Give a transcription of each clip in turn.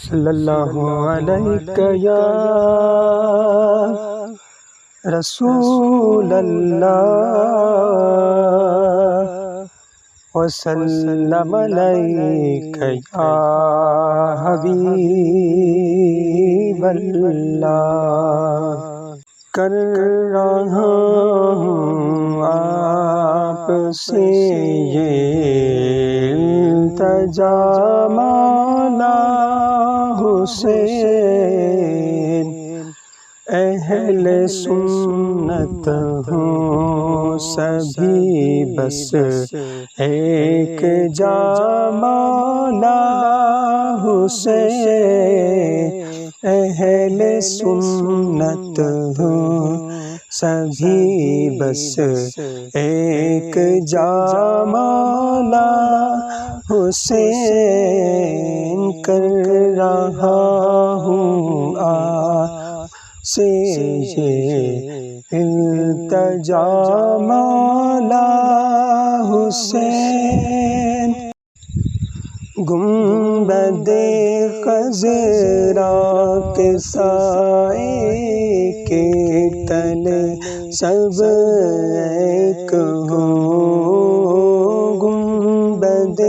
صلی اللہ علیہ یا رسول اللہ وسلم علیک یا حبیب اللہ۔ کر رہا ہوں آپ سے یہ التجا مولا حسین، اہل سنت ہوں سبھی بس ایک جا مولا حسین، اہل سنت ہوں سبھی بس ایک جا مولا حسین۔ کر رہا ہوں سے یہ التجا مولا حسین۔ گنبد خضرا کے سائے کے تلے سب ایک ہوں، گنبد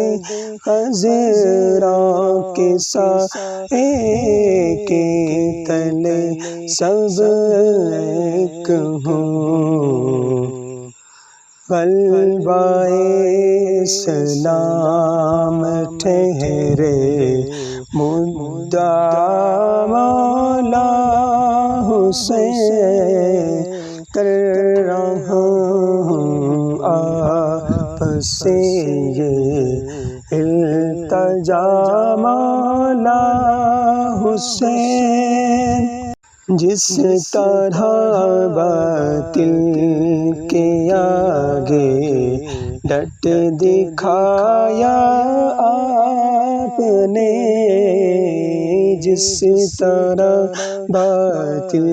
خضرا کے سائے کے تلے سب ایک ہوں، غلبہ اسلام ٹھہرے مدعا مولا حسین۔ کر رہا ہوں آپ سے یہ التجا مولا حسین۔ جس طرح باطل کے آگے ڈٹ دکھایا آپ نے، جس طرح باطل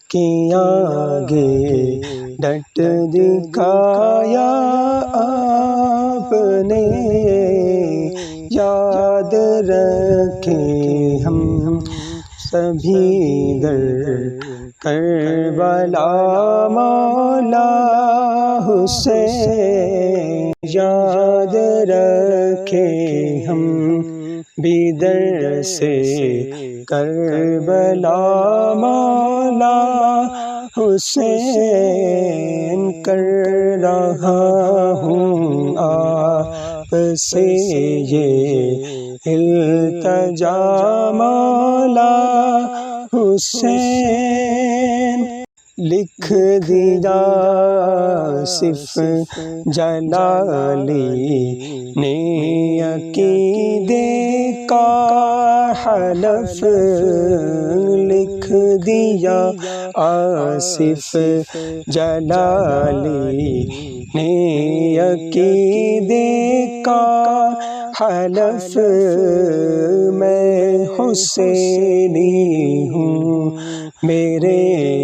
کے آگے ڈٹ دکھایا آپ نے، یاد رکھیں ہم سبھی در کربلا مولا حسین، یاد رکھیں ہم بھی در سے کربلا مولا حسین۔ کر رہا ہوں آپ سے یہ التجا مولا حسین۔ لکھ دیا آصف جلالی نے عقیدے کا حلف، لکھ دیا آصف جلالی نے عقیدے کا حلف، میں حسینی ہوں میرے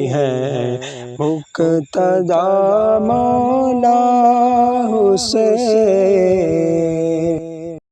ہیں مقتدی مولا حسین۔